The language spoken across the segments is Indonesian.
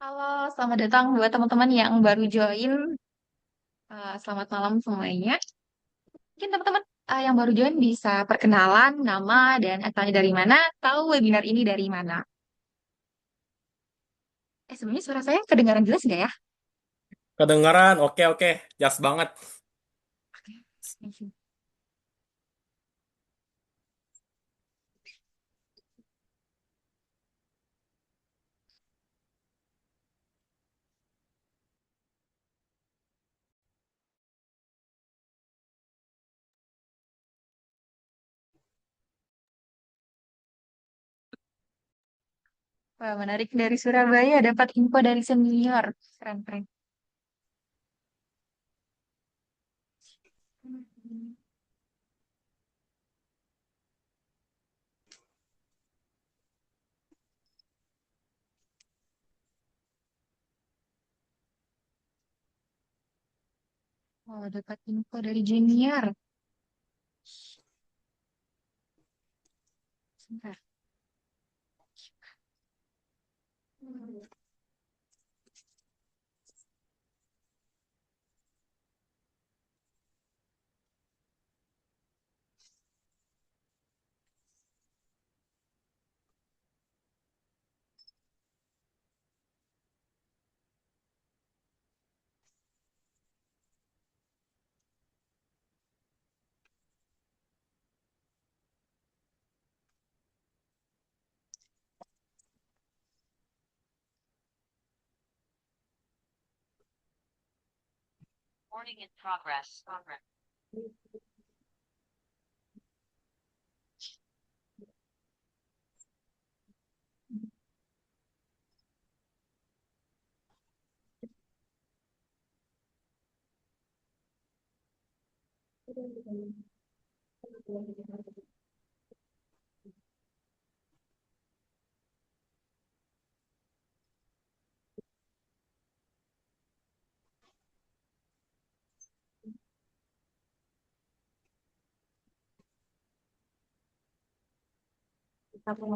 Halo, selamat datang buat teman-teman yang baru join. Selamat malam semuanya. Mungkin teman-teman yang baru join bisa perkenalan nama dan asalnya dari mana, tahu webinar ini dari mana. Sebelumnya suara saya kedengaran jelas nggak ya? Kedengaran, oke oke, jas banget. Oke, thank you. Wah, menarik dari Surabaya, dapat info dari senior. Keren, keren. Oh, dapat info dari junior. Sebentar. Recording in progress.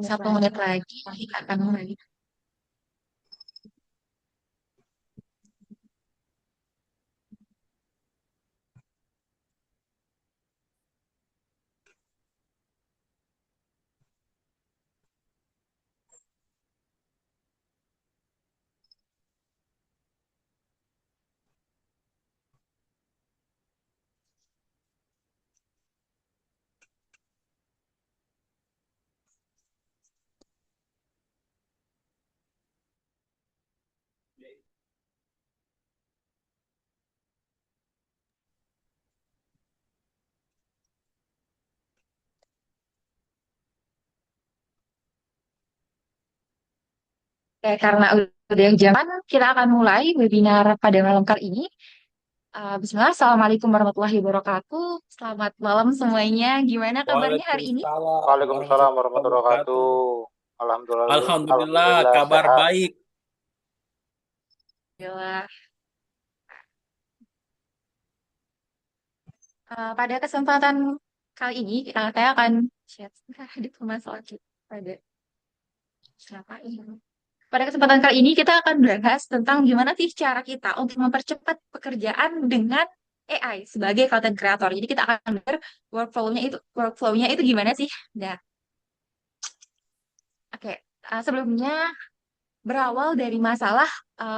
Satu menit lagi kita akan mulai. Karena udah yang jam, kita akan mulai webinar pada malam kali ini. Bismillah, Assalamualaikum warahmatullahi wabarakatuh. Selamat malam semuanya. Gimana kabarnya hari ini? Waalaikumsalam Waalaikumsalam warahmatullahi warahmatullahi wabarakatuh. wabarakatuh. Alhamdulillah, Alhamdulillah, alhamdulillah kabar sehat. baik. Alhamdulillah. Pada kesempatan kali ini, saya akan share sedikit masalah pada siapa ini. Pada kesempatan kali ini, kita akan bahas tentang gimana sih cara kita untuk mempercepat pekerjaan dengan AI sebagai content creator. Jadi kita akan belajar workflow-nya itu gimana sih? Nah, oke. Sebelumnya berawal dari masalah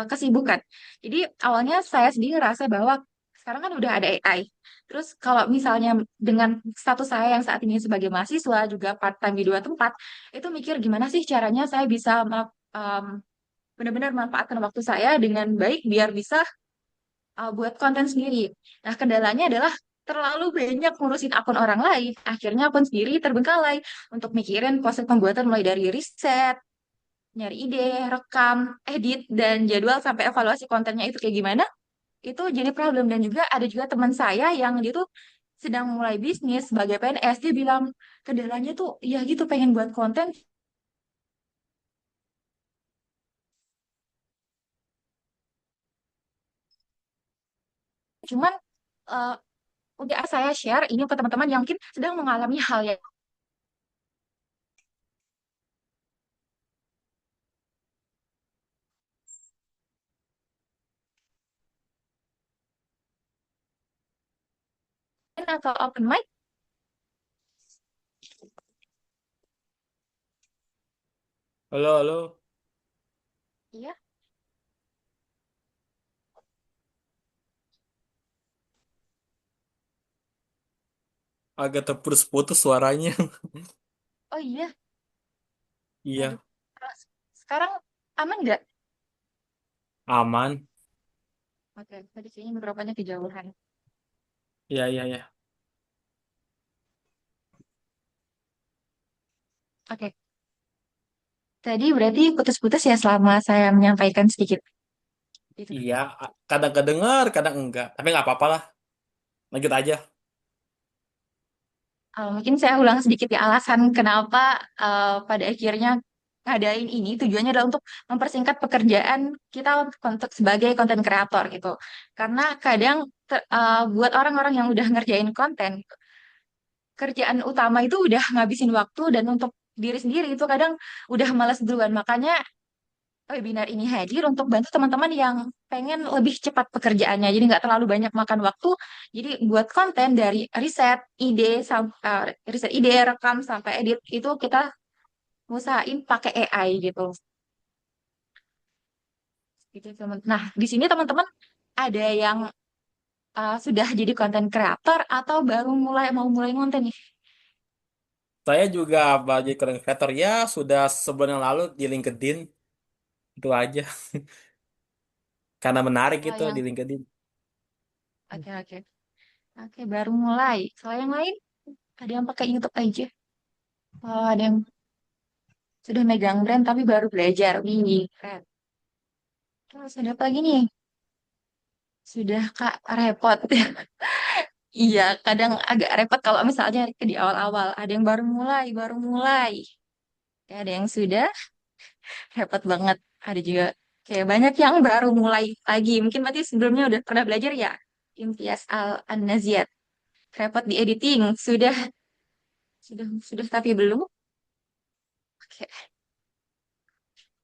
kesibukan. Jadi awalnya saya sendiri ngerasa bahwa sekarang kan udah ada AI. Terus kalau misalnya dengan status saya yang saat ini sebagai mahasiswa juga part time di dua tempat, itu mikir gimana sih caranya saya bisa benar-benar manfaatkan waktu saya dengan baik biar bisa buat konten sendiri. Nah, kendalanya adalah terlalu banyak ngurusin akun orang lain. Akhirnya akun sendiri terbengkalai untuk mikirin proses pembuatan mulai dari riset, nyari ide, rekam, edit, dan jadwal sampai evaluasi kontennya itu kayak gimana, itu jadi problem. Dan juga ada juga teman saya yang dia tuh sedang mulai bisnis sebagai PNS, dia bilang kendalanya tuh ya gitu pengen buat konten, cuman eh, udah saya share ini ke teman-teman yang mungkin sedang mengalami hal yang atau open mic? Halo, halo. Iya. Agak terputus-putus suaranya. Oh iya. Waduh. Iya, Kalau sekarang aman nggak? aman. Oke, tadi kayaknya mikrofonnya kejauhan. Iya, iya, iya. Oke, tadi berarti putus-putus ya selama saya menyampaikan sedikit. Itu. Iya, kadang kedengar, kadang enggak. Tapi nggak apa-apa lah. Lanjut aja. Mungkin saya ulang sedikit ya alasan kenapa pada akhirnya ngadain ini tujuannya adalah untuk mempersingkat pekerjaan kita untuk sebagai konten kreator gitu. Karena kadang buat orang-orang yang udah ngerjain konten, kerjaan utama itu udah ngabisin waktu dan untuk diri sendiri itu kadang udah malas duluan. Makanya webinar ini hadir untuk bantu teman-teman yang pengen lebih cepat pekerjaannya. Jadi nggak terlalu banyak makan waktu. Jadi buat konten dari riset ide, rekam sampai edit itu kita usahain pakai AI gitu. Gitu teman. Nah, di sini teman-teman ada yang sudah jadi konten kreator atau baru mau mulai konten nih. Saya juga bagi content creator ya sudah sebulan yang lalu di LinkedIn. Itu aja. Karena menarik Kalau itu di yang LinkedIn. oke oke oke baru mulai. Kalau yang lain ada yang pakai YouTube aja. Oh, ada yang sudah megang brand tapi baru belajar. Wih, keren. Terus ada apa lagi nih? Sudah Kak repot. Iya, kadang agak repot kalau misalnya di awal-awal. Ada yang baru mulai. Ya, ada yang sudah repot banget. Ada juga kayak banyak yang baru mulai lagi. Mungkin berarti sebelumnya udah pernah belajar ya. Imtiaz Al-Naziat. Repot di editing. Sudah tapi belum. Oke.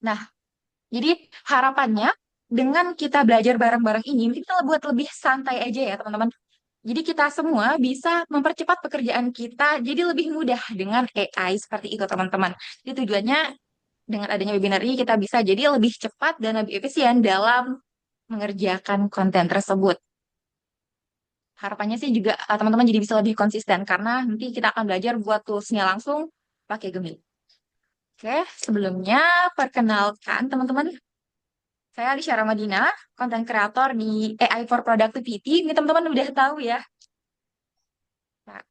Nah, jadi harapannya dengan kita belajar bareng-bareng ini, kita buat lebih santai aja ya teman-teman. Jadi kita semua bisa mempercepat pekerjaan kita jadi lebih mudah dengan AI seperti itu teman-teman. Jadi tujuannya dengan adanya webinar ini kita bisa jadi lebih cepat dan lebih efisien dalam mengerjakan konten tersebut. Harapannya sih juga teman-teman jadi bisa lebih konsisten karena nanti kita akan belajar buat toolsnya langsung pakai Gemini. Oke, sebelumnya perkenalkan teman-teman, saya Alicia Ramadina, konten kreator di AI for Productivity. Ini teman-teman udah tahu ya. Nah,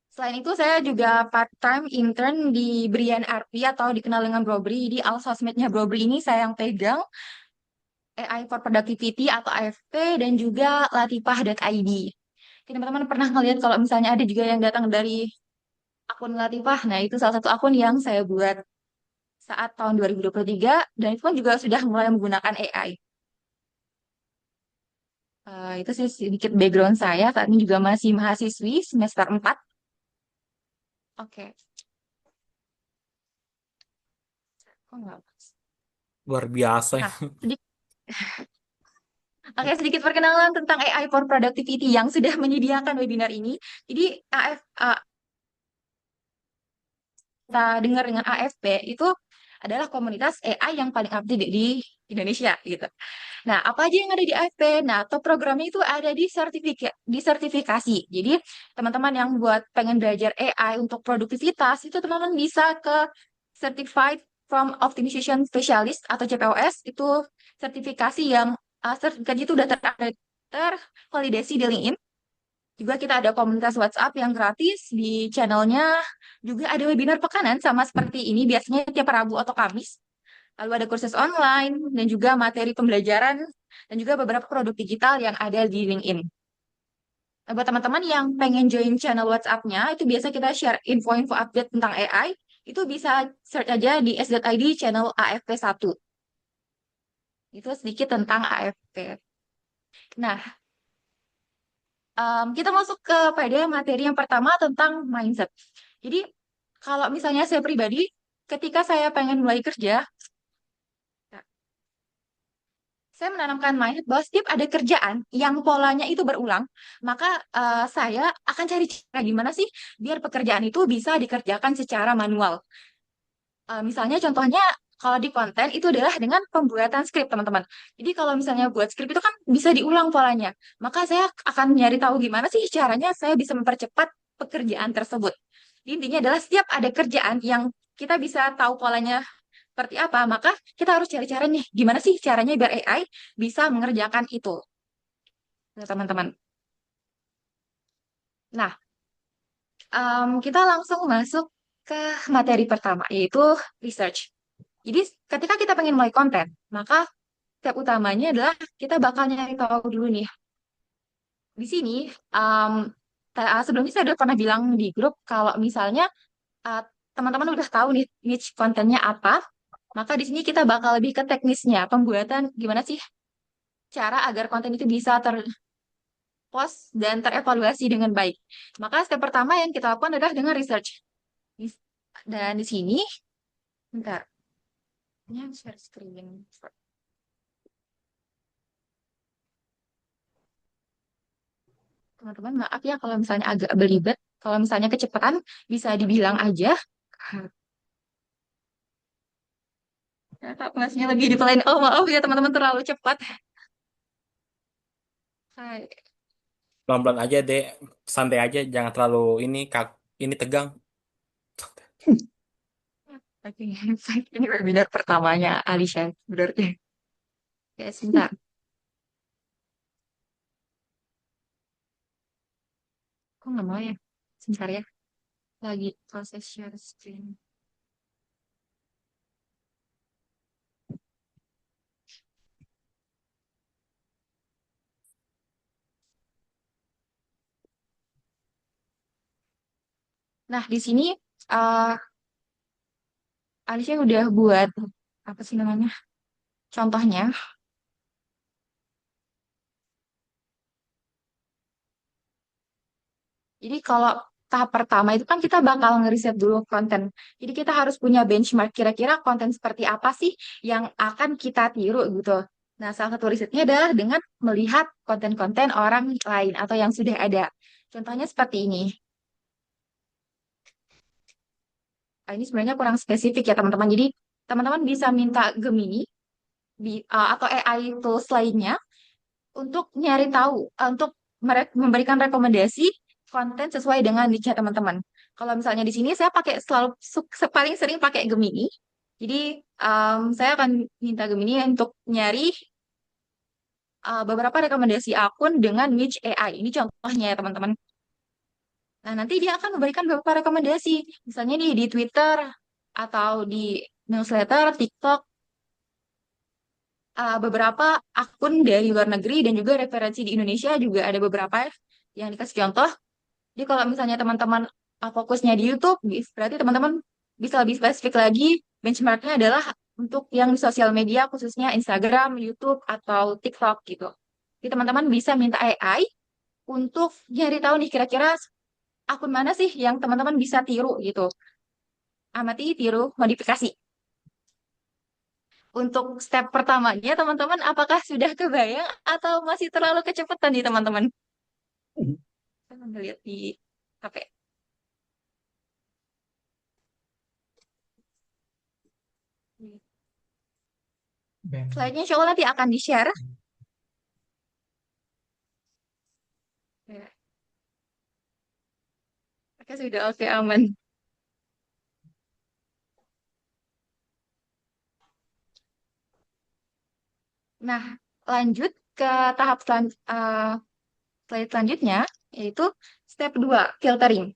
selain itu, saya juga part-time intern di Brian RP atau dikenal dengan Brobri. Di all sosmednya Brobri ini saya yang pegang AI for Productivity atau AFP dan juga latifah.id. Jadi teman-teman pernah ngelihat kalau misalnya ada juga yang datang dari akun Latifah. Nah, itu salah satu akun yang saya buat saat tahun 2023 dan itu pun juga sudah mulai menggunakan AI. Itu sih sedikit background saya. Saat ini juga masih mahasiswi semester 4. Oke. Kok nggak? Luar biasa. Nah, oke, sedikit perkenalan tentang AI for Productivity yang sudah menyediakan webinar ini. Jadi, kita dengar dengan AFP itu adalah komunitas AI yang paling update di Indonesia gitu. Nah, apa aja yang ada di AFP? Nah, top programnya itu ada di sertifikasi. Jadi, teman-teman yang buat pengen belajar AI untuk produktivitas itu teman-teman bisa ke Certified from Optimization Specialist atau CPOS itu sertifikasi yang sertifikatnya itu udah tervalidasi di LinkedIn. Juga kita ada komunitas WhatsApp yang gratis di channelnya. Juga ada webinar pekanan sama seperti ini biasanya tiap Rabu atau Kamis. Lalu ada kursus online dan juga materi pembelajaran dan juga beberapa produk digital yang ada di LinkedIn. Nah, buat teman-teman yang pengen join channel WhatsApp-nya, itu biasa kita share info-info update tentang AI. Itu bisa search aja di s.id channel AFP1. Itu sedikit tentang AFP. Nah, kita masuk pada materi yang pertama tentang mindset. Jadi, kalau misalnya saya pribadi, ketika saya pengen mulai kerja, saya menanamkan mindset bahwa setiap ada kerjaan yang polanya itu berulang, maka saya akan cari cara gimana sih biar pekerjaan itu bisa dikerjakan secara manual. Misalnya contohnya kalau di konten itu adalah dengan pembuatan skrip, teman-teman. Jadi kalau misalnya buat skrip itu kan bisa diulang polanya. Maka saya akan nyari tahu gimana sih caranya saya bisa mempercepat pekerjaan tersebut. Intinya adalah setiap ada kerjaan yang kita bisa tahu polanya seperti apa, maka kita harus cari cara nih, gimana sih caranya biar AI bisa mengerjakan itu, ya, teman-teman. Nah, kita langsung masuk ke materi pertama, yaitu research. Jadi, ketika kita pengen mulai konten, maka step utamanya adalah kita bakal nyari tahu dulu nih. Di sini, um, sebelumnya saya udah pernah bilang di grup kalau misalnya uh, teman-teman udah tahu nih niche kontennya apa, maka di sini kita bakal lebih ke teknisnya, pembuatan gimana sih cara agar konten itu bisa terpost dan terevaluasi dengan baik. Maka step pertama yang kita lakukan adalah dengan research. Dan di sini, bentar, ini share screen. Teman-teman, maaf ya kalau misalnya agak belibet. Kalau misalnya kecepatan, bisa dibilang aja. Masnya lagi di plan. Oh, maaf ya teman-teman terlalu cepat. Hai. Pelan-pelan aja deh, santai aja, jangan terlalu ini tegang. Oke, ini webinar pertamanya Alisha, berarti. Ya, sebentar. Kok nggak mau ya? Sebentar ya. Lagi proses share screen. Nah, di sini uh, Alisha udah buat apa sih namanya? Contohnya. Jadi kalau tahap pertama itu kan kita bakal ngeriset dulu konten. Jadi kita harus punya benchmark kira-kira konten seperti apa sih yang akan kita tiru gitu. Nah, salah satu risetnya adalah dengan melihat konten-konten orang lain atau yang sudah ada. Contohnya seperti ini. Ini sebenarnya kurang spesifik ya teman-teman. Jadi teman-teman bisa minta Gemini atau AI tools lainnya untuk nyari tahu, untuk memberikan rekomendasi konten sesuai dengan niche teman-teman. Kalau misalnya di sini saya pakai selalu paling sering pakai Gemini. Jadi saya akan minta Gemini untuk nyari beberapa rekomendasi akun dengan niche AI. Ini contohnya ya teman-teman. Nah, nanti dia akan memberikan beberapa rekomendasi. Misalnya nih di Twitter atau di newsletter, TikTok, beberapa akun dari luar negeri dan juga referensi di Indonesia juga ada beberapa yang dikasih contoh. Jadi kalau misalnya teman-teman fokusnya di YouTube, berarti teman-teman bisa lebih spesifik lagi. Benchmarknya adalah untuk yang di sosial media, khususnya Instagram, YouTube, atau TikTok gitu. Jadi teman-teman bisa minta AI untuk nyari tahu nih kira-kira akun mana sih yang teman-teman bisa tiru gitu. Amati, tiru, modifikasi. Untuk step pertamanya, teman-teman, apakah sudah kebayang atau masih terlalu kecepatan nih, teman-teman? Saya melihat di HP. Slide-nya insya Allah nanti akan di-share. Ya, oke, sudah oke, aman. Nah, lanjut ke tahap slide selanjutnya, yaitu step 2 filtering.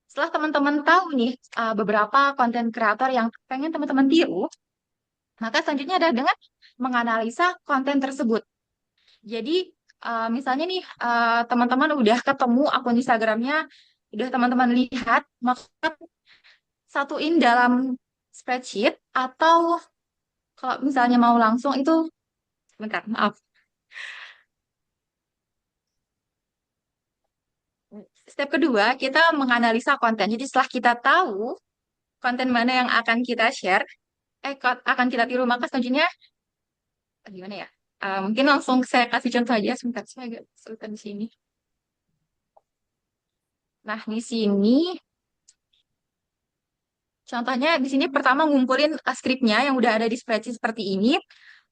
Setelah teman-teman tahu nih beberapa konten kreator yang pengen teman-teman tiru, maka selanjutnya adalah dengan menganalisa konten tersebut. Jadi, misalnya nih, teman-teman udah ketemu akun Instagramnya, udah teman-teman lihat, maka satuin dalam spreadsheet atau kalau misalnya mau langsung itu, bentar, maaf. Step kedua, kita menganalisa konten. Jadi setelah kita tahu konten mana yang akan kita share, akan kita tiru, maka selanjutnya gimana ya? Mungkin langsung saya kasih contoh aja, sebentar saya agak kesulitan di sini. Nah, di sini contohnya di sini pertama ngumpulin skripnya yang udah ada di spreadsheet seperti ini,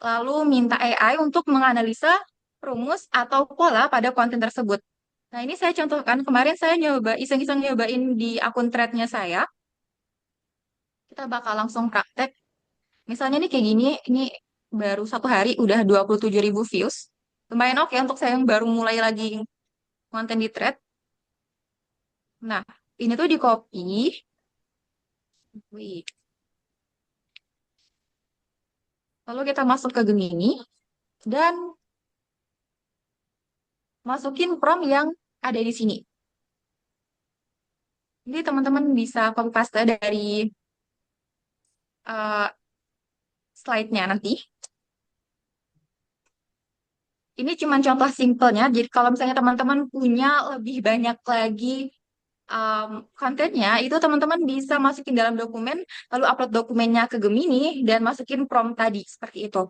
lalu minta AI untuk menganalisa rumus atau pola pada konten tersebut. Nah, ini saya contohkan kemarin saya nyoba iseng-iseng nyobain di akun threadnya saya. Kita bakal langsung praktek. Misalnya nih kayak gini, ini baru 1 hari udah 27.000 views. Lumayan oke untuk saya yang baru mulai lagi konten di thread. Nah, ini tuh di copy. Wih. Lalu kita masuk ke Gemini dan masukin prompt yang ada di sini. Jadi teman-teman bisa copy paste dari uh, slide-nya nanti. Ini cuma contoh simpelnya. Jadi kalau misalnya teman-teman punya lebih banyak lagi um, kontennya, itu teman-teman bisa masukin dalam dokumen, lalu upload dokumennya ke Gemini dan masukin prompt tadi seperti itu.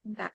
Bentar.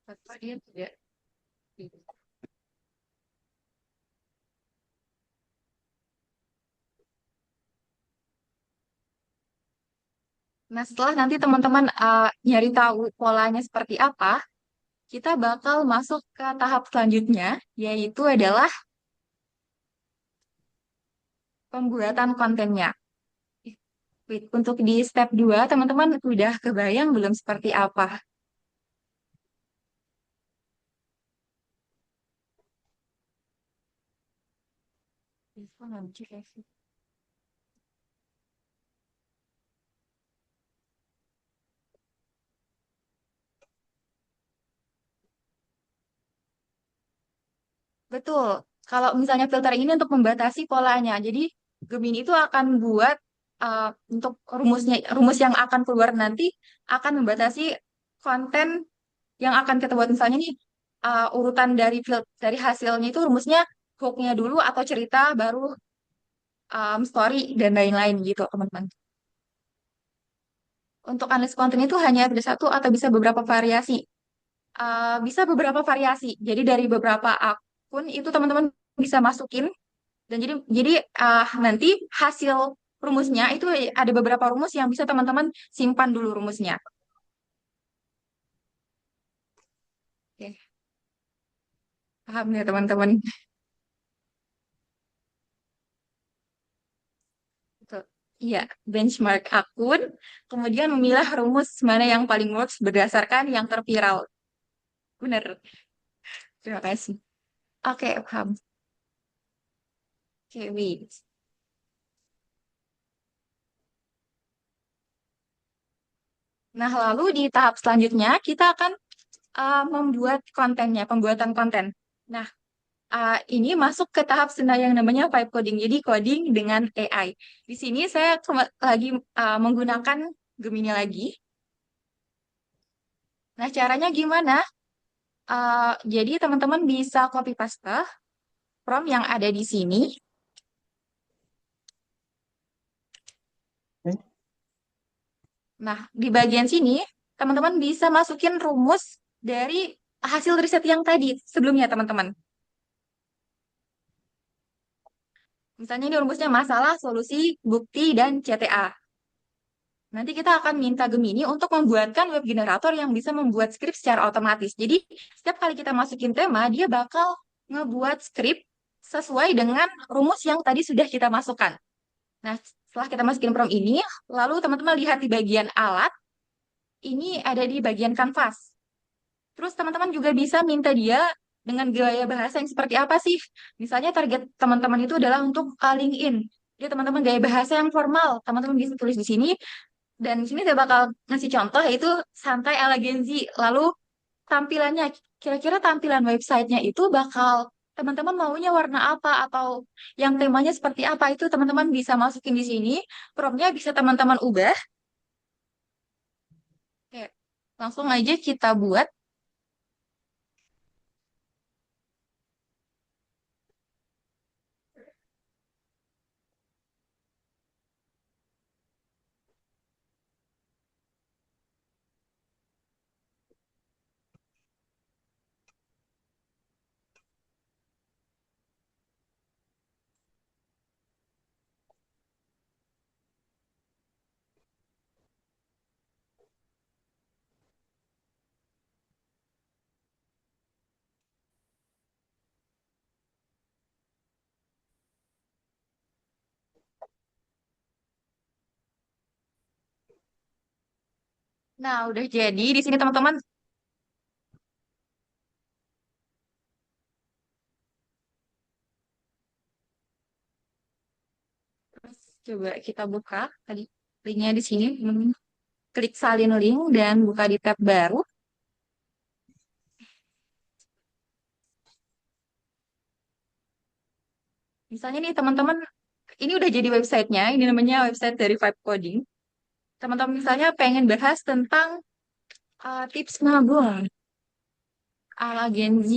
Apa dia tidak? Nah, setelah nanti teman-teman nyari tahu polanya seperti apa, kita bakal masuk ke tahap selanjutnya, yaitu adalah pembuatan kontennya. Wait, untuk di step 2 teman-teman udah kebayang belum seperti apa? Betul. Kalau misalnya filter ini untuk membatasi polanya. Jadi Gemini itu akan buat uh, untuk rumus yang akan keluar nanti akan membatasi konten yang akan kita buat. Misalnya nih urutan dari hasilnya itu rumusnya hook-nya dulu atau cerita baru story dan lain-lain gitu, teman-teman. Untuk analis konten itu hanya ada satu atau bisa beberapa variasi. Bisa beberapa variasi. Jadi dari beberapa akun itu teman-teman bisa masukin dan jadi nanti hasil rumusnya itu ada beberapa rumus yang bisa teman-teman simpan dulu rumusnya. Oke, paham ya teman-teman? Betul. Iya, benchmark akun, kemudian memilah rumus mana yang paling works berdasarkan yang terviral. Benar. Terima kasih. Oke, paham. Oke, wait. Nah, lalu di tahap selanjutnya kita akan membuat kontennya, pembuatan konten. Nah, ini masuk ke tahap yang namanya vibe coding. Jadi coding dengan AI. Di sini saya lagi menggunakan Gemini lagi. Nah, caranya gimana? Jadi teman-teman bisa copy paste prompt yang ada di sini. Nah, di bagian sini teman-teman bisa masukin rumus dari hasil riset yang tadi sebelumnya, teman-teman. Misalnya ini rumusnya masalah, solusi, bukti, dan CTA. Nanti kita akan minta Gemini untuk membuatkan web generator yang bisa membuat skrip secara otomatis. Jadi, setiap kali kita masukin tema, dia bakal ngebuat skrip sesuai dengan rumus yang tadi sudah kita masukkan. Nah, setelah kita masukin prompt ini, lalu teman-teman lihat di bagian alat, ini ada di bagian kanvas. Terus teman-teman juga bisa minta dia dengan gaya bahasa yang seperti apa sih? Misalnya target teman-teman itu adalah untuk LinkedIn. Jadi teman-teman gaya bahasa yang formal, teman-teman bisa tulis di sini. Dan di sini saya bakal ngasih contoh yaitu santai ala Gen Z. Lalu tampilannya, kira-kira tampilan websitenya itu bakal teman-teman maunya warna apa atau yang temanya seperti apa itu teman-teman bisa masukin di sini. Promptnya bisa teman-teman ubah. Oke, langsung aja kita buat. Nah, udah jadi di sini teman-teman. Terus coba kita buka tadi linknya di sini. Klik salin link dan buka di tab baru. Misalnya nih teman-teman, ini udah jadi websitenya. Ini namanya website dari Vibe Coding. Teman-teman misalnya pengen bahas tentang tips nabung ala Gen Z.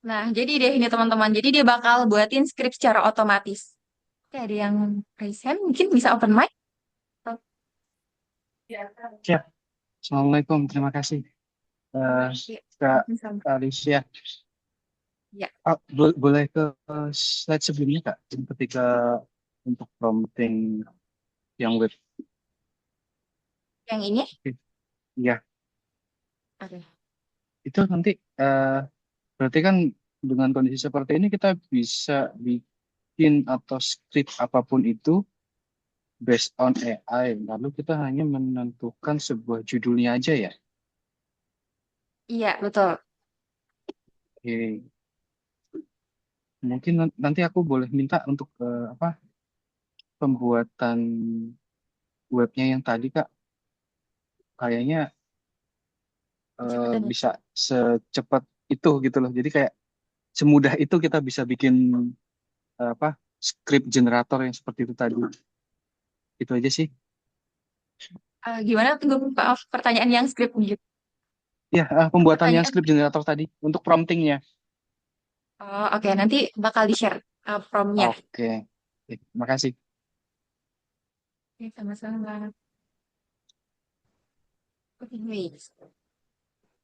Nah, jadi deh ini teman-teman. Jadi dia bakal buatin skrip secara otomatis. Oke, ada yang raise hand. Mungkin bisa open mic. Oh, Siap. Assalamualaikum, terima kasih. Eh, iya, Kak sama. Alicia. Ya, Boleh ke slide sebelumnya, Kak? Ketika untuk prompting yang web. yang ini. Ya, Oke. itu nanti eh, berarti kan dengan kondisi seperti ini kita bisa bikin atau script apapun itu based on AI. Lalu kita hanya menentukan sebuah judulnya aja ya. Iya, betul. Oke. Mungkin nanti aku boleh minta untuk apa pembuatan webnya yang tadi, Kak. Kayaknya Kecepatan ya. bisa secepat itu gitu loh. Jadi kayak semudah itu kita bisa bikin apa script generator yang seperti itu tadi. Itu aja sih. Gimana? Tunggu maaf, pertanyaan yang skrip gitu. Ya, pembuatan yang Pertanyaan. script generator tadi untuk promptingnya. Oh, oke. Nanti bakal di-share prompt-nya. Oke. Oke, makasih. Oke, sama-sama. Oke, wait.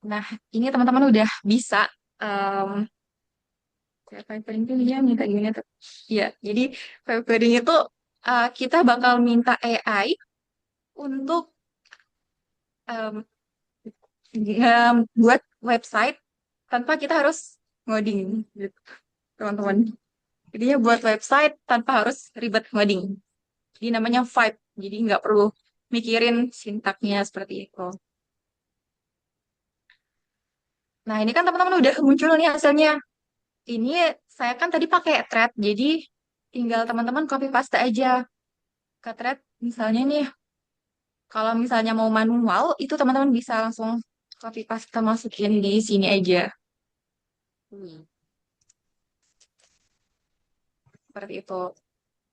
Nah, ini teman-teman udah bisa. em File coding itu dia minta gimana tuh? Ya, jadi file coding itu kita bakal minta AI untuk em, buat website tanpa kita harus ngoding, gitu, teman-teman. Jadinya buat website tanpa harus ribet ngoding. Jadi namanya Vibe. Jadi nggak perlu mikirin sintaknya seperti itu. Nah, ini kan teman-teman udah muncul nih hasilnya. Ini saya kan tadi pakai thread, jadi tinggal teman-teman copy paste aja ke thread. Misalnya nih, kalau misalnya mau manual, itu teman-teman bisa langsung copy paste masukin di sini aja. Hmm. Seperti itu.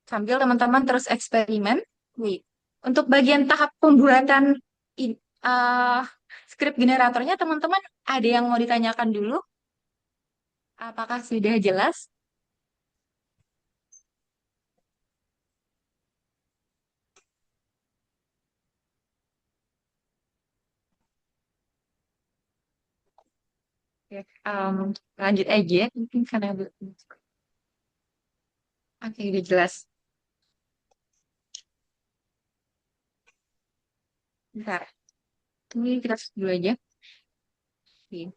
Sambil teman-teman terus eksperimen. Wih. Untuk bagian tahap pembuatan in- uh, script generatornya, teman-teman ada yang mau ditanyakan dulu? Apakah sudah jelas? Oke, lanjut aja. Mungkin karena oke udah jelas. Bentar, ini kita skip dulu aja. Oke.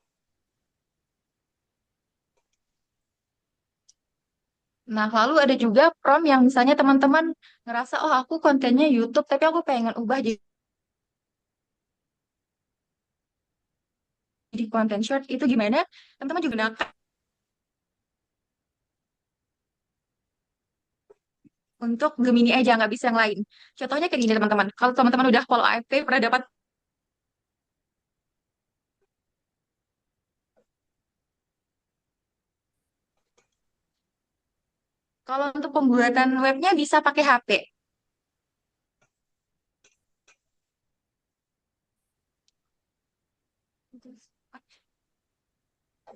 Nah, lalu ada juga prom yang misalnya teman-teman ngerasa, oh aku kontennya YouTube, tapi aku pengen ubah jadi konten short. Itu gimana? Teman-teman juga gunakan untuk Gemini aja, nggak bisa yang lain. Contohnya kayak gini teman-teman. Kalau teman-teman udah follow AFP, pernah dapat. Kalau untuk pembuatan webnya bisa pakai HP.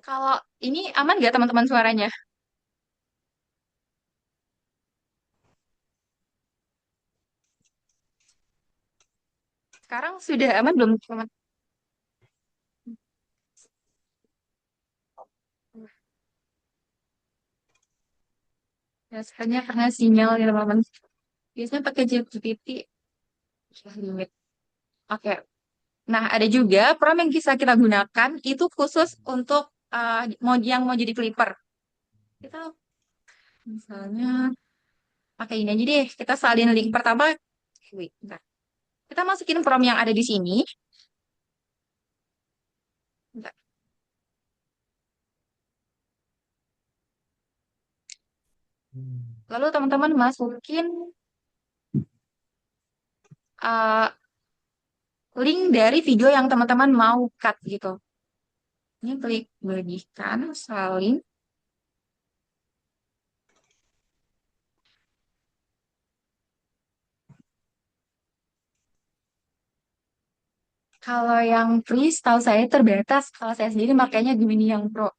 Kalau ini aman nggak teman-teman suaranya? Sekarang sudah aman belum teman? Ya, sebenarnya karena sinyal ya teman-teman. Biasanya pakai GPT. Ya, limit. Oke. Nah, ada juga prompt yang bisa kita gunakan itu khusus untuk mau yang mau jadi clipper. Kita misalnya pakai ini aja deh. Kita salin link pertama. Wait, bentar. Kita masukin prompt yang ada di sini. Bentar. Lalu teman-teman masukin uh, link dari video yang teman-teman mau cut gitu. Ini klik bagikan, salin. Kalau yang free, setahu saya terbatas. Kalau saya sendiri makanya Gemini yang Pro.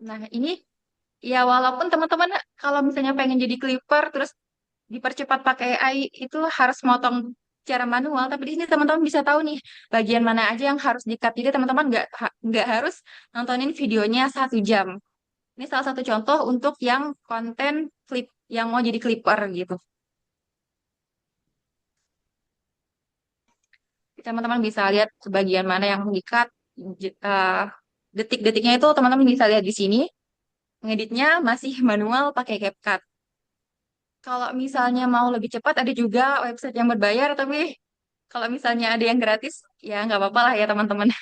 Nah, ini ya walaupun teman-teman kalau misalnya pengen jadi clipper terus dipercepat pakai AI itu harus motong secara manual, tapi di sini teman-teman bisa tahu nih bagian mana aja yang harus di-cut. Jadi teman-teman nggak harus nontonin videonya 1 jam. Ini salah satu contoh untuk yang konten clip yang mau jadi clipper gitu. Teman-teman bisa lihat sebagian mana yang di-cut. Detik-detiknya itu teman-teman bisa lihat di sini. Ngeditnya masih manual pakai CapCut. Kalau misalnya mau lebih cepat, ada juga website yang berbayar, tapi kalau misalnya ada yang gratis, ya nggak apa-apa lah ya teman-teman.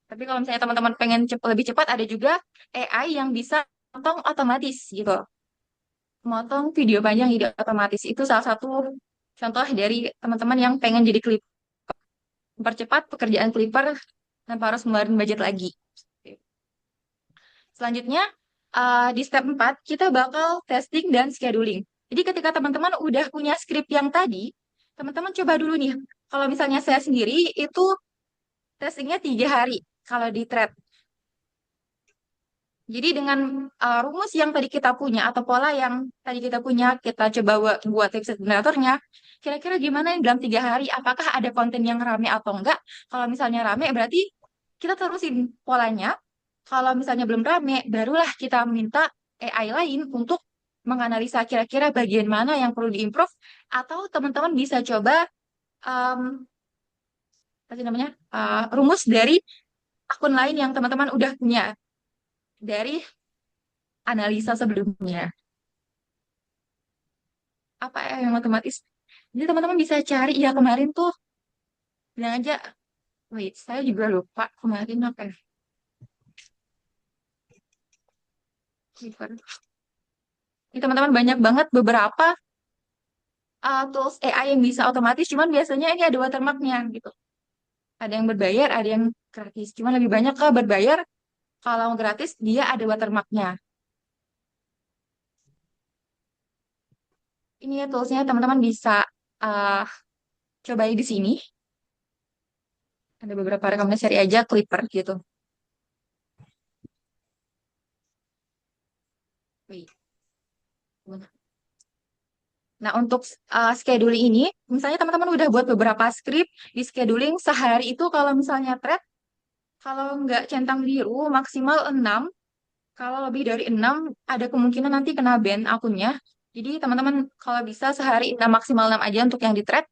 Tapi kalau misalnya teman-teman pengen lebih cepat, ada juga AI yang bisa motong otomatis gitu. Motong video panjang jadi otomatis. Itu salah satu contoh dari teman-teman yang pengen jadi klip. Mempercepat pekerjaan clipper tanpa harus ngeluarin budget lagi. Selanjutnya, di step 4, kita bakal testing dan scheduling. Jadi ketika teman-teman udah punya script yang tadi, teman-teman coba dulu nih. Kalau misalnya saya sendiri, itu testingnya 3 hari kalau di thread. Jadi dengan rumus yang tadi kita punya atau pola yang tadi kita punya, kita coba buat website generatornya, kira-kira gimana yang dalam 3 hari? Apakah ada konten yang rame atau enggak? Kalau misalnya rame, berarti kita terusin polanya. Kalau misalnya belum rame, barulah kita minta AI lain untuk menganalisa kira-kira bagian mana yang perlu diimprove, atau teman-teman bisa coba um, apa sih namanya rumus dari akun lain yang teman-teman udah punya dari analisa sebelumnya. Apa ya yang otomatis? Jadi teman-teman bisa cari ya kemarin tuh bilang aja, wait, saya juga lupa kemarin apa ya? Ini teman-teman banyak banget beberapa tools AI yang bisa otomatis, cuman biasanya ini ada watermarknya gitu. Ada yang berbayar, ada yang gratis. Cuman lebih banyak ke berbayar, kalau gratis dia ada watermarknya. Ini ya toolsnya teman-teman bisa uh, cobain di sini. Ada beberapa rekomendasi cari aja Clipper gitu. Wait. Nah, untuk scheduling ini, misalnya teman-teman udah buat beberapa script di scheduling sehari itu kalau misalnya thread, kalau nggak centang biru maksimal 6, kalau lebih dari 6 ada kemungkinan nanti kena ban akunnya. Jadi teman-teman kalau bisa sehari 6 maksimal 6 aja untuk yang di thread.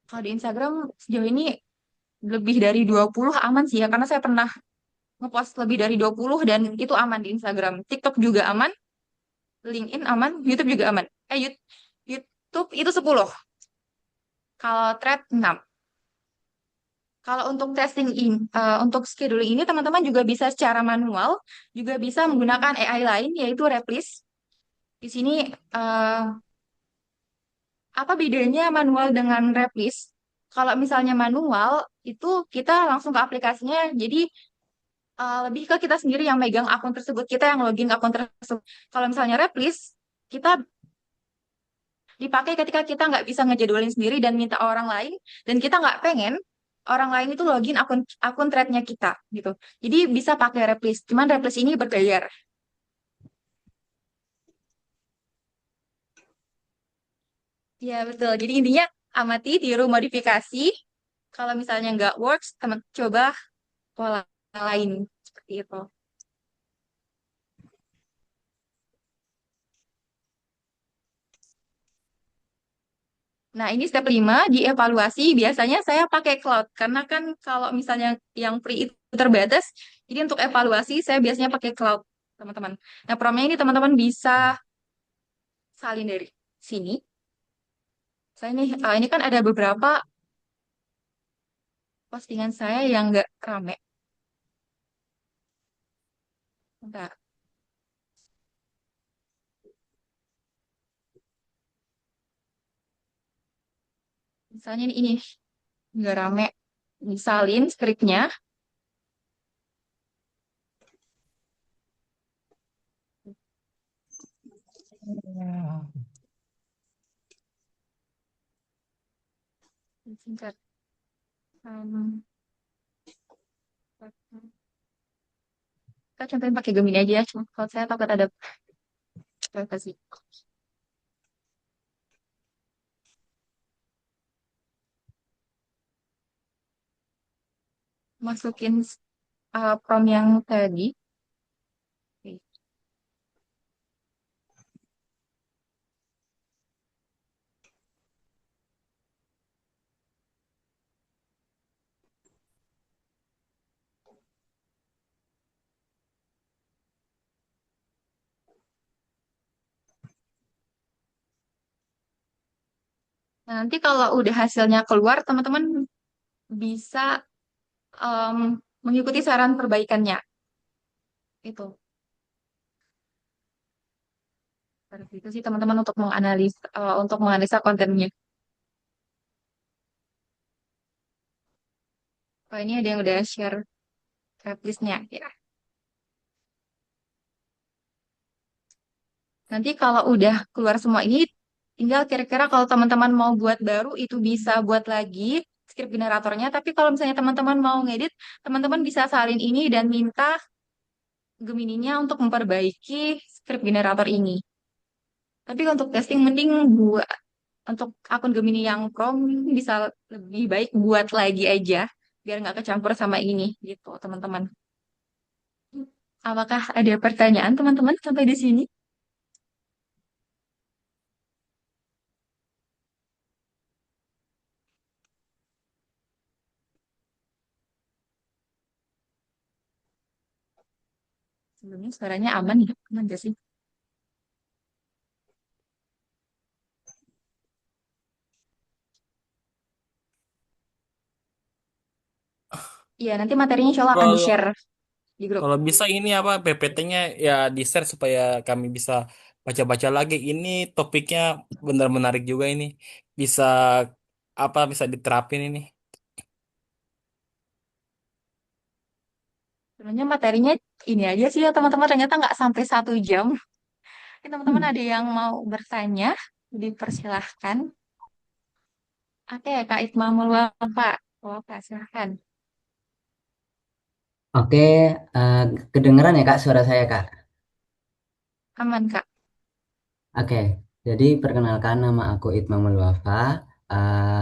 Kalau di Instagram sejauh ini lebih dari 20 aman sih ya, karena saya pernah ngepost lebih dari 20 dan itu aman di Instagram. TikTok juga aman, LinkedIn aman, YouTube juga aman. YouTube itu 10, kalau thread 6. Kalau untuk untuk scheduling ini teman-teman juga bisa secara manual, juga bisa menggunakan AI lain yaitu Replis. Di sini eh, apa bedanya manual dengan Replis? Kalau misalnya manual itu kita langsung ke aplikasinya, jadi lebih ke kita sendiri yang megang akun tersebut, kita yang login ke akun tersebut. Kalau misalnya Replis, kita dipakai ketika kita nggak bisa ngejadwalin sendiri dan minta orang lain, dan kita nggak pengen orang lain itu login akun akun threadnya kita gitu. Jadi bisa pakai Replis, cuman Replis ini berbayar. Ya betul. Jadi intinya amati, tiru, modifikasi. Kalau misalnya nggak works, teman coba pola lain seperti itu. Nah, ini step 5 dievaluasi. Biasanya saya pakai cloud, karena kan kalau misalnya yang free itu terbatas, jadi untuk evaluasi saya biasanya pakai cloud, teman-teman. Nah, promnya ini teman-teman bisa salin dari sini. Saya ini kan ada beberapa postingan saya yang nggak rame. Bentar. Misalnya ini nggak rame. Disalin skripnya. Singkat. Um, kita contohin pakai Gemini aja ya. Cuma kalau saya takut ada privasi. Masukin prompt yang tadi. Oke. Nah, nanti kalau udah hasilnya keluar, teman-teman bisa em, mengikuti saran perbaikannya. Itu. Seperti itu sih teman-teman untuk menganalisa kontennya. Oh, ini ada yang udah share checklistnya ya. Nanti kalau udah keluar semua ini, tinggal kira-kira kalau teman-teman mau buat baru, itu bisa buat lagi script generatornya. Tapi kalau misalnya teman-teman mau ngedit, teman-teman bisa salin ini dan minta Gemininya untuk memperbaiki script generator ini. Tapi untuk testing mending buat untuk akun Gemini yang Chrome bisa lebih baik buat lagi aja biar nggak kecampur sama ini gitu teman-teman. Apakah ada pertanyaan teman-teman sampai di sini? Sebelumnya suaranya aman ya, aman gak sih? Iya, nanti materinya insya Allah akan Kalau di-share di grup. kalau bisa ini apa PPT-nya ya di-share supaya kami bisa baca-baca lagi. Ini topiknya benar menarik juga ini. Bisa apa bisa diterapin ini. Sebenarnya materinya ini aja sih ya teman-teman, ternyata nggak sampai 1 jam. Ini teman-teman Hmm. ada yang mau bertanya, dipersilahkan. Oke, Kak Itma meluang, Pak. Oh, Kak, silahkan. Oke, kedengeran ya Kak suara saya Kak? Aman, Kak. Oke. Jadi perkenalkan nama aku Itmamul Wafa.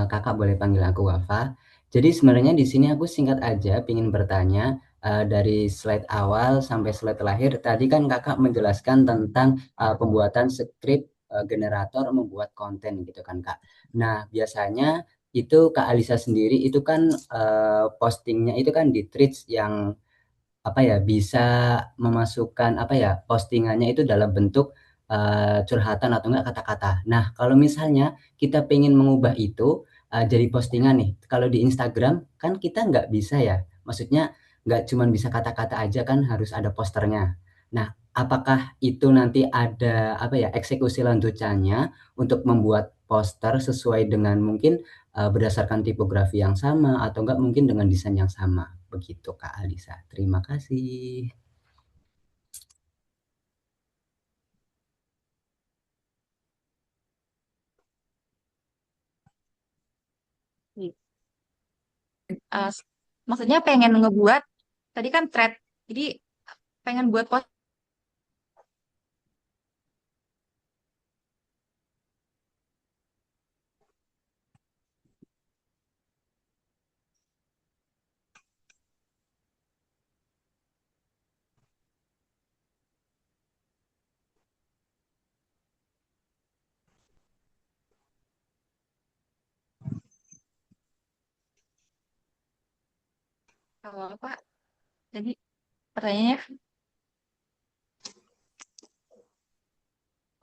Kakak boleh panggil aku Wafa. Jadi sebenarnya di sini aku singkat aja ingin bertanya dari slide awal sampai slide terakhir. Tadi kan kakak menjelaskan tentang pembuatan skrip generator membuat konten gitu kan Kak. Nah biasanya itu Kak Alisa sendiri itu kan postingnya itu kan di Threads yang apa ya bisa memasukkan apa ya postingannya itu dalam bentuk curhatan atau enggak kata-kata. Nah, kalau misalnya kita pengen mengubah itu jadi postingan nih, kalau di Instagram kan kita nggak bisa ya, maksudnya nggak cuma bisa kata-kata aja kan harus ada posternya. Nah, apakah itu nanti ada apa ya eksekusi lanjutannya untuk membuat poster sesuai dengan mungkin berdasarkan tipografi yang sama atau enggak mungkin dengan desain yang sama. Begitu Kak Alisa. Terima kasih. Eh, Maksudnya pengen ngebuat tadi kan thread. Jadi pengen buat post kalau apa? Jadi pertanyaannya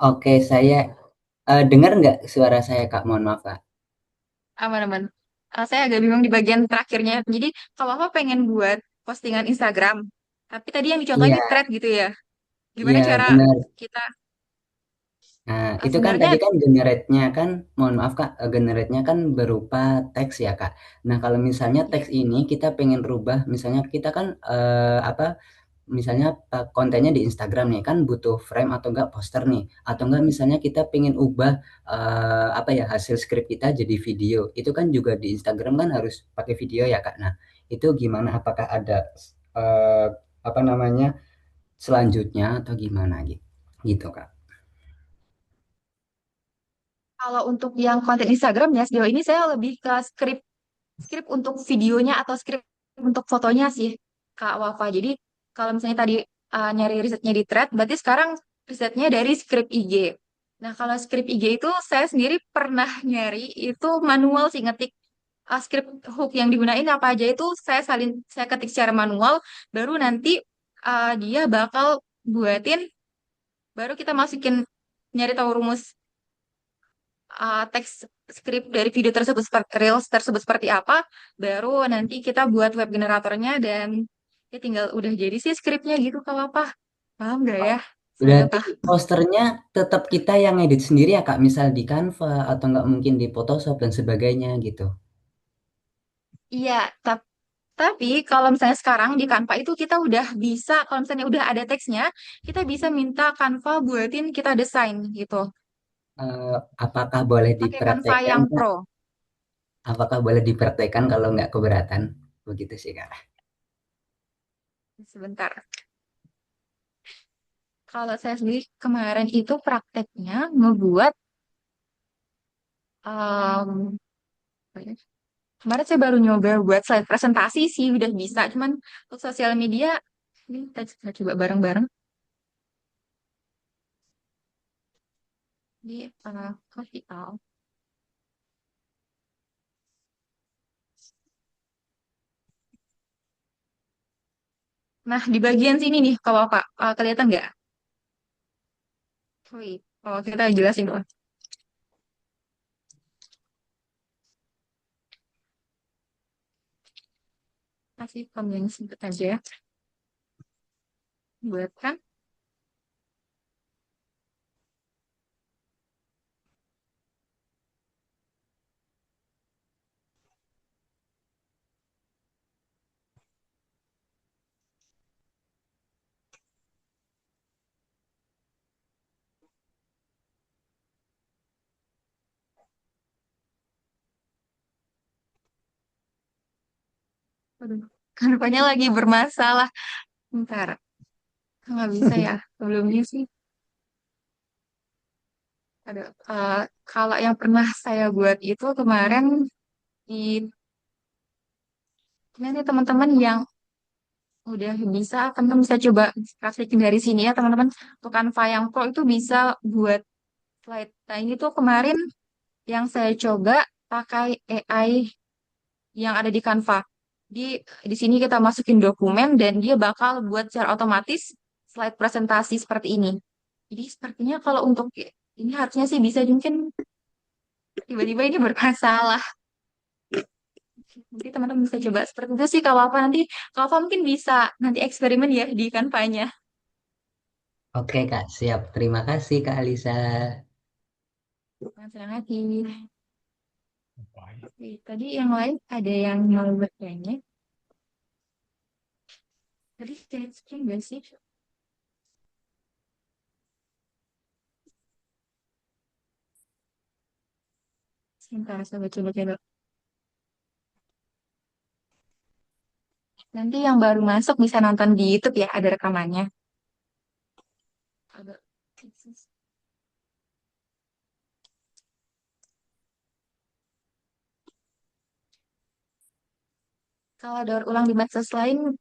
Oke, saya dengar nggak suara saya Kak? Mohon maaf Kak. aman-aman. Saya agak bingung di bagian terakhirnya. Jadi kalau apa pengen buat postingan Instagram, tapi tadi yang dicontohin Iya, di thread gitu ya. Gimana iya cara benar. kita Nah, itu kan sebenarnya tadi kan generate-nya kan, mohon maaf Kak, generate-nya kan berupa teks ya Kak. Nah, kalau misalnya iya, teks ini kita pengen rubah, misalnya kita kan apa misalnya kontennya di Instagram nih kan butuh frame atau enggak poster nih atau enggak misalnya kita pengen ubah apa ya hasil skrip kita jadi video itu kan juga di Instagram kan harus pakai video ya Kak. Nah itu gimana apakah ada eh, apa namanya selanjutnya atau gimana gitu gitu Kak. kalau untuk yang konten Instagram ya sejauh ini saya lebih ke skrip skrip untuk videonya atau skrip untuk fotonya sih Kak Wafa. Jadi kalau misalnya tadi nyari risetnya di thread, berarti sekarang risetnya dari skrip IG. Nah, kalau skrip IG itu saya sendiri pernah nyari itu manual sih ngetik skrip hook yang digunain apa aja itu saya ketik secara manual, baru nanti dia bakal buatin, baru kita masukin nyari tahu rumus teks skrip dari video tersebut seperti reels tersebut seperti apa, baru nanti kita buat web generatornya dan ya tinggal udah jadi sih skripnya gitu kalau apa. Paham nggak ya? Saya Berarti tah. posternya tetap kita yang edit sendiri ya Kak, misal di Canva atau enggak mungkin di Photoshop dan sebagainya gitu. Iya, tapi kalau misalnya sekarang di Canva itu kita udah bisa, kalau misalnya udah ada teksnya, kita bisa minta Canva buatin kita desain gitu. Eh, apakah boleh Pakai Canva dipraktekkan yang Kak? pro. Apakah boleh dipraktekkan kalau nggak keberatan? Begitu sih, Kak. Sebentar. Kalau saya sendiri kemarin itu prakteknya ngebuat apa ya, kemarin saya baru nyoba buat slide presentasi sih udah bisa, cuman untuk sosial media ini kita coba bareng-bareng di Coffee Out. Nah, di bagian sini nih, kalau Pak kelihatan nggak? Wih, kalau kita jelasin Pak. Kasih komen singkat aja ya. Buat kan? Aduh, kan rupanya lagi bermasalah. Bentar, nggak bisa ya sebelumnya sih. Ada, kalau yang pernah saya buat itu kemarin di nanti teman-teman yang udah bisa, teman-teman bisa coba praktekin dari sini ya teman-teman. Untuk Canva yang Pro itu bisa buat slide. Nah ini tuh kemarin yang saya coba pakai AI yang ada di Canva. Di sini kita masukin dokumen dan dia bakal buat secara otomatis slide presentasi seperti ini. Jadi sepertinya kalau untuk ini harusnya sih bisa, mungkin tiba-tiba ini bermasalah. Nanti teman-teman bisa coba seperti itu sih kalau apa nanti kalau apa mungkin bisa nanti eksperimen ya di Canva-nya. Oke Kak, siap. Terima kasih Kak Alisa. Dengan senang hati. Oke, tadi yang lain ada yang mau bertanya? Tadi share screen nggak sih? Sebentar, saya coba-coba dulu. Nanti yang baru masuk bisa nonton di YouTube ya, ada rekamannya. Ada. Kalau daur ulang di medsos lain,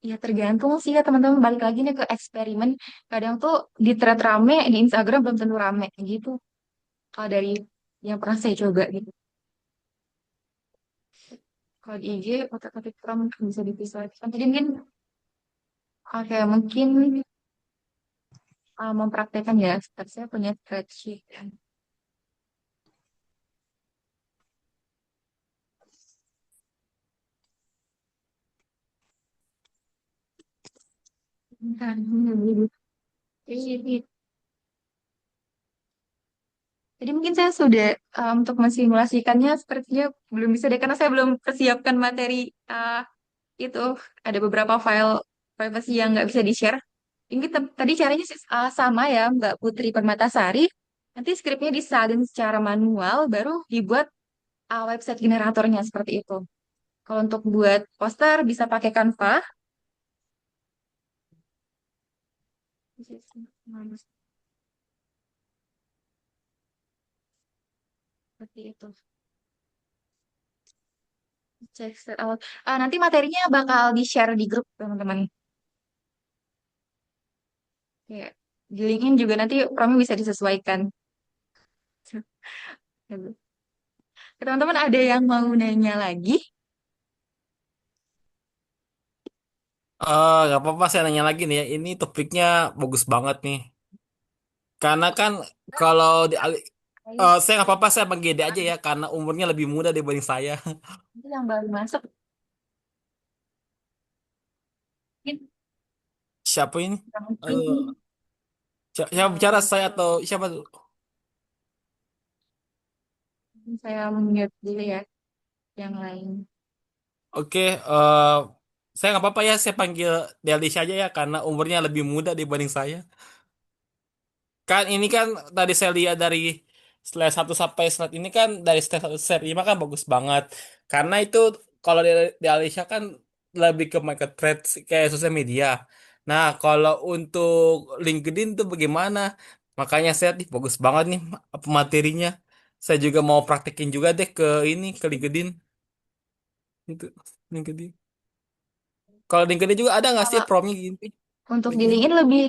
ya tergantung sih ya teman-teman. Balik lagi nih ke eksperimen. Kadang tuh di thread rame, di Instagram belum tentu rame. Kayak gitu. Kalau dari yang pernah saya coba gitu. Kalau di IG, otak-atik prompt bisa divisualisasikan. Jadi mungkin, oke, mungkin mempraktekkan ya. Seperti saya punya spreadsheet. Bentar, ini. Jadi mungkin saya sudah untuk mensimulasikannya sepertinya belum bisa deh karena saya belum persiapkan materi itu. Ada beberapa file privacy yang nggak bisa di-share. Ini tadi caranya sih, sama ya Mbak Putri Permatasari. Nanti skripnya disalin secara manual baru dibuat website generatornya seperti itu. Kalau untuk buat poster bisa pakai Canva. Seperti itu. Cek set out. Nanti materinya bakal di-share di grup teman-teman. Kayak di LinkedIn juga nanti promnya bisa disesuaikan. Teman-teman ada yang mau nanya lagi? Gak apa-apa saya nanya lagi nih ya. Ini topiknya bagus banget nih. Karena kan kalau saya nggak apa-apa saya panggil dia aja ya karena umurnya lebih muda dibanding saya. Nanti yang baru masuk mungkin Siapa ini? mungkin Eh, siapa bicara saya atau siapa? saya mute dulu ya yang lain. Oke, saya nggak apa-apa ya saya panggil Delisha aja ya karena umurnya lebih muda dibanding saya. Kan ini kan tadi saya lihat dari slide 1 sampai slide ini kan dari slide 5 kan bagus banget. Karena itu kalau di Alicia kan lebih ke market trade kayak sosial media. Nah, kalau untuk LinkedIn tuh bagaimana? Makanya saya nih bagus banget nih apa materinya. Saya juga mau praktekin juga deh ke ini ke LinkedIn itu LinkedIn. Kalau LinkedIn juga ada nggak sih Kalau promnya gini untuk di begini? LinkedIn lebih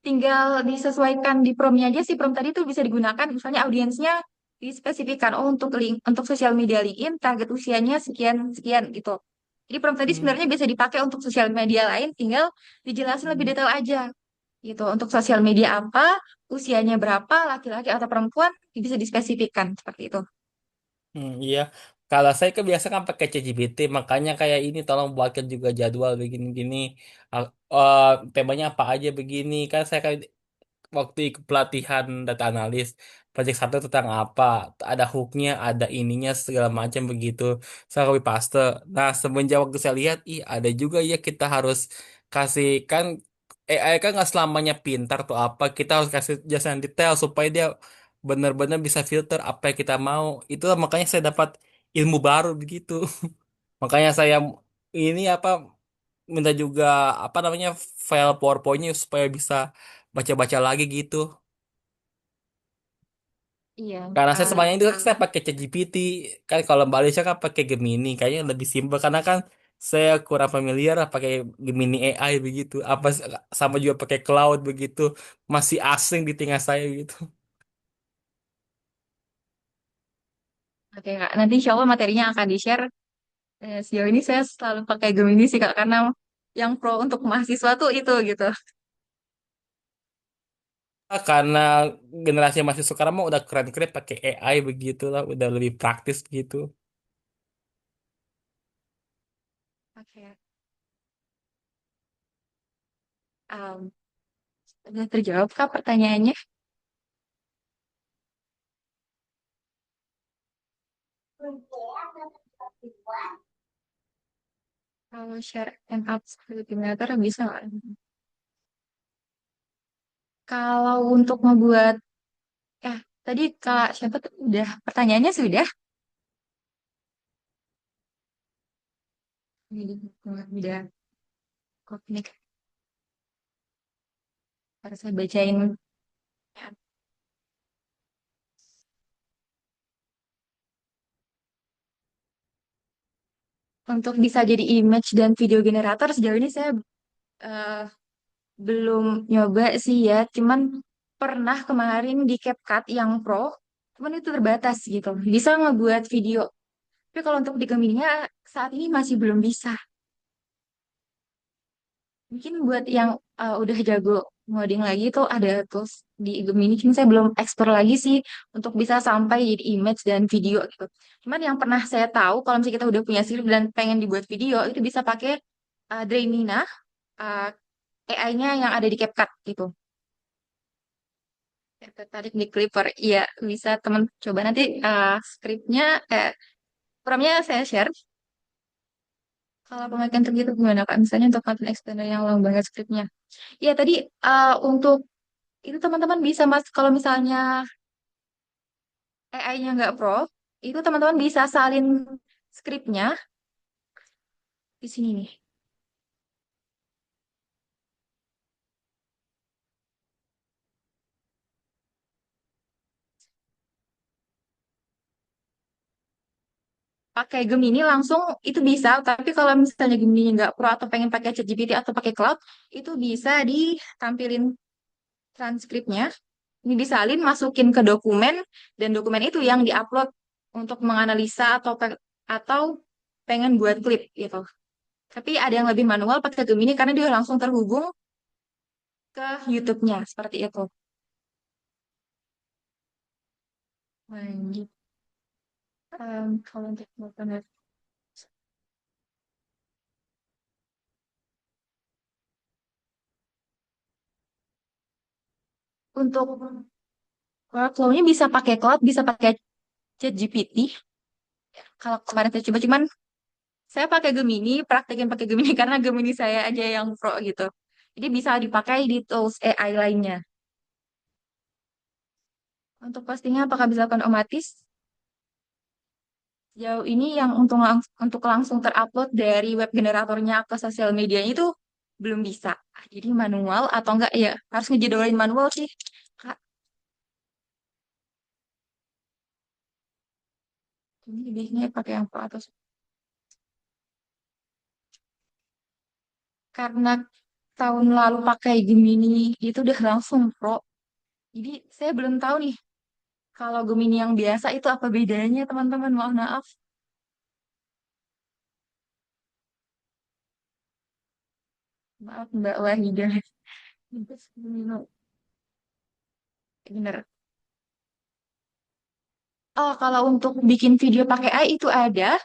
tinggal disesuaikan di promnya aja sih. Prom tadi tuh bisa digunakan misalnya audiensnya dispesifikkan oh untuk link untuk sosial media LinkedIn target usianya sekian sekian gitu. Jadi prompt tadi Hmm. sebenarnya bisa dipakai untuk sosial media lain, tinggal dijelasin lebih detail aja gitu. Untuk sosial media apa, usianya berapa, laki-laki atau perempuan, bisa dispesifikkan seperti itu. Iya. Kalau saya kebiasaan pakai ChatGPT, makanya kayak ini tolong buatkan juga jadwal begini-gini. Ah, temanya apa aja begini. Kan saya kayak waktu ikut pelatihan data analis, project satu tentang apa, ada hooknya, ada ininya segala macam begitu. Saya copy paste. Nah, semenjak waktu saya lihat, ih ada juga ya kita harus kasih kan AI kan nggak selamanya pintar tuh apa, kita harus kasih jelasan detail supaya dia benar-benar bisa filter apa yang kita mau. Itu makanya saya dapat ilmu baru begitu. Makanya saya ini apa minta juga apa namanya file PowerPoint-nya supaya bisa baca-baca lagi gitu. Iya. Karena saya semuanya itu kan saya pakai ChatGPT. Kan kalau Mbak Alicia kan pakai Gemini, kayaknya lebih simpel karena kan saya kurang familiar lah pakai Gemini AI begitu. Sama juga pakai cloud begitu. Masih asing di tengah saya gitu. Oke, Kak. Nanti insya Allah materinya akan di-share. Sejauh ini saya selalu pakai Gemini sih, Kak, karena yang pro untuk mahasiswa tuh itu gitu. Karena generasi yang masih sekarang mah udah keren-keren pakai AI begitu lah, udah lebih praktis gitu. Oke. Um, Udah terjawab, Kak, pertanyaannya? Kalau share and up simulator bisa nggak? Kalau untuk membuat, tadi Kak siapa tuh udah pertanyaannya sudah. Udah kok ini harus saya bacain. Untuk bisa jadi image dan video generator sejauh ini saya eh, belum nyoba sih ya. Cuman pernah kemarin di CapCut yang Pro, cuman itu terbatas gitu. Bisa ngebuat video. Tapi kalau untuk di Gemini saat ini masih belum bisa. Mungkin buat yang udah jago ngoding lagi tuh ada tools di Gemini. Cuma saya belum explore lagi sih untuk bisa sampai jadi image dan video gitu. Cuman yang pernah saya tahu kalau misalnya kita udah punya script dan pengen dibuat video itu bisa pakai Draymina, uh, AI-nya yang ada di CapCut gitu. Ya, tertarik di Clipper. Iya, bisa teman coba nanti scriptnya, promnya saya share. Kalau pemakaian tergitu gimana Kak? Misalnya untuk content expander yang long banget scriptnya. Iya tadi untuk itu teman-teman bisa Mas kalau misalnya AI-nya nggak pro, itu teman-teman bisa salin skripnya di sini nih. Pakai Gemini langsung itu bisa, tapi kalau misalnya Gemini nggak pro atau pengen pakai ChatGPT atau pakai cloud, itu bisa ditampilin transkripnya, ini disalin, masukin ke dokumen, dan dokumen itu yang diupload untuk menganalisa atau pengen buat klip gitu. Tapi ada yang lebih manual pakai Gemini karena dia langsung terhubung ke YouTube-nya seperti itu. Lanjut. Kalau untuk untuk workflow-nya bisa pakai cloud, bisa pakai ChatGPT. Kalau kemarin saya coba, cuman saya pakai Gemini, praktekin pakai Gemini karena Gemini saya aja yang pro gitu. Jadi bisa dipakai di tools AI lainnya. Untuk postingnya apakah bisa dilakukan otomatis? Jauh ini yang untuk langsung terupload dari web generatornya ke sosial medianya itu belum bisa. Jadi manual atau enggak ya harus ngejadwalin manual sih. Kak, ini biasanya pakai yang pro atau karena tahun lalu pakai Gemini itu udah langsung pro. Jadi saya belum tahu nih kalau Gemini yang biasa itu apa bedanya teman-teman. Mohon maaf. Maaf Mbak Wahidah. Bener. Oh, kalau untuk bikin video pakai AI itu ada.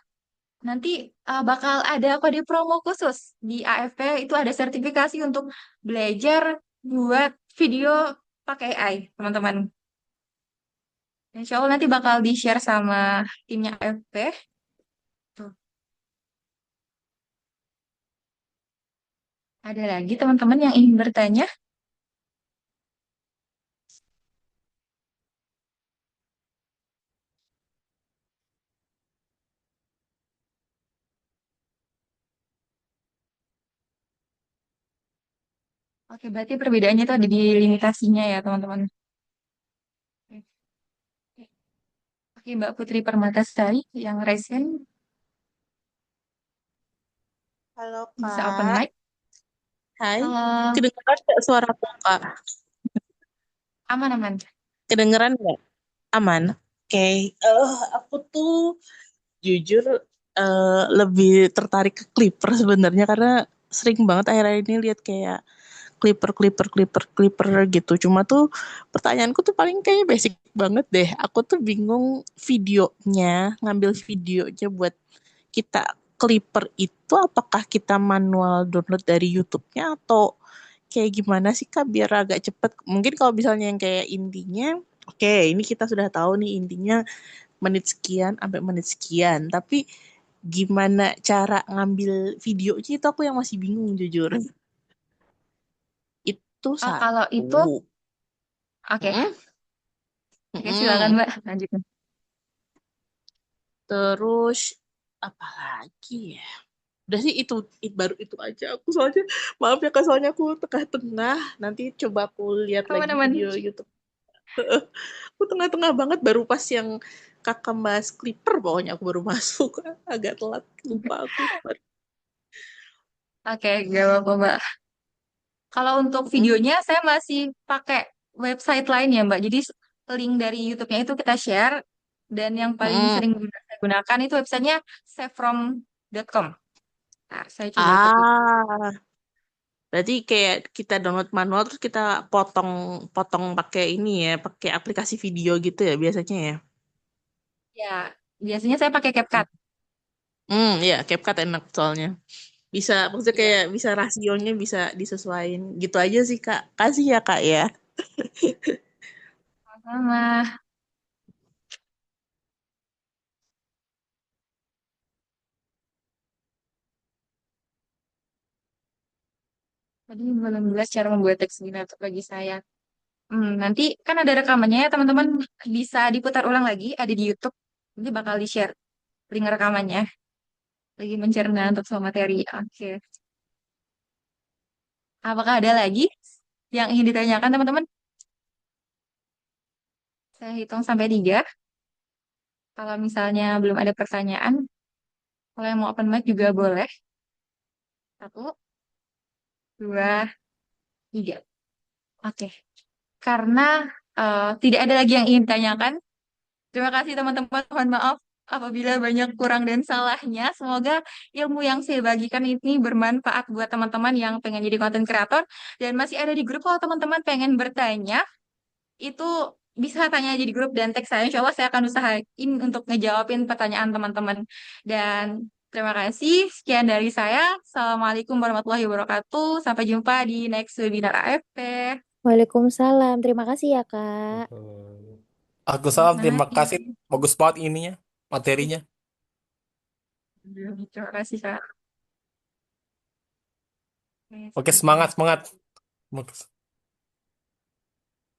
Nanti bakal ada kode promo khusus di AFP itu ada sertifikasi untuk belajar buat video pakai AI, teman-teman. Insya Allah nanti bakal di-share sama timnya AFP. Tuh, ada lagi teman-teman yang ingin bertanya? Oke, berarti perbedaannya itu ada di limitasinya ya, teman-teman. Oke, Oke, Mbak Putri Permatasari yang raise hand Halo bisa open Kak, mic. hai. Halo, Kedengeran nggak suaraku Kak? aman-aman. Kedengeran nggak? Aman. Oke, aku tuh jujur lebih tertarik ke Clipper sebenarnya karena sering banget akhir-akhir ini lihat kayak Clipper gitu. Cuma tuh pertanyaanku tuh paling kayak basic banget deh. Aku tuh bingung videonya, ngambil videonya buat kita Clipper itu apakah kita manual download dari YouTube-nya atau kayak gimana sih Kak biar agak cepet. Mungkin kalau misalnya yang kayak intinya, oke ini kita sudah tahu nih intinya menit sekian sampai menit sekian. Tapi gimana cara ngambil videonya itu aku yang masih bingung jujur. Itu Oh, kalau satu. itu, oke, Mm-mm. Oke, silakan Mm-mm. Mbak, lanjutkan. Terus apa lagi ya? Udah sih baru itu aja. Aku soalnya maaf ya Kak soalnya aku tengah-tengah. Nanti coba aku lihat lagi Aman-aman. video YouTube. Aku tengah-tengah banget baru pas yang Kakak bahas Clipper pokoknya aku baru masuk. Agak telat lupa aku. Oke, gak apa-apa Mbak. Kalau untuk Mm. videonya, saya masih pakai website lain ya Mbak. Jadi link dari YouTube-nya itu kita share. Dan yang paling Mm. sering saya gunakan itu websitenya savefrom.com. Nah, saya coba ketik. Ah, berarti kayak kita download manual terus kita potong potong pakai ini ya, pakai aplikasi video gitu ya biasanya ya. Ya, biasanya saya pakai CapCut. Ya, CapCut enak soalnya. Bisa, maksudnya Iya, kayak bisa rasionya bisa disesuaikan. Gitu aja sih, Kak. Kasih ya, Kak ya. sama. Tadi belum jelas cara membuat teks untuk bagi saya. Nanti kan ada rekamannya ya teman-teman. Bisa diputar ulang lagi, ada di YouTube. Nanti bakal di-share link rekamannya. Lagi mencerna untuk semua materi. Oke. Apakah ada lagi yang ingin ditanyakan teman-teman? Saya hitung sampai 3. Kalau misalnya belum ada pertanyaan, kalau yang mau open mic juga boleh. 1, 2, 3. Oke. Karena tidak ada lagi yang ingin ditanyakan, terima kasih teman-teman. Mohon maaf apabila banyak kurang dan salahnya. Semoga ilmu yang saya bagikan ini bermanfaat buat teman-teman yang pengen jadi konten kreator. Dan masih ada di grup kalau teman-teman pengen bertanya, itu bisa tanya aja di grup dan teks saya. Insya Allah saya akan usahain untuk ngejawabin pertanyaan teman-teman. Dan terima kasih. Sekian dari saya. Assalamualaikum warahmatullahi wabarakatuh. Sampai jumpa di next webinar AFP. Waalaikumsalam. Terima kasih ya, Kak. Aku salam, Sama-sama. terima kasih. Bagus banget ininya, materinya. Terima kasih, Kak. Oke, semangat, semangat.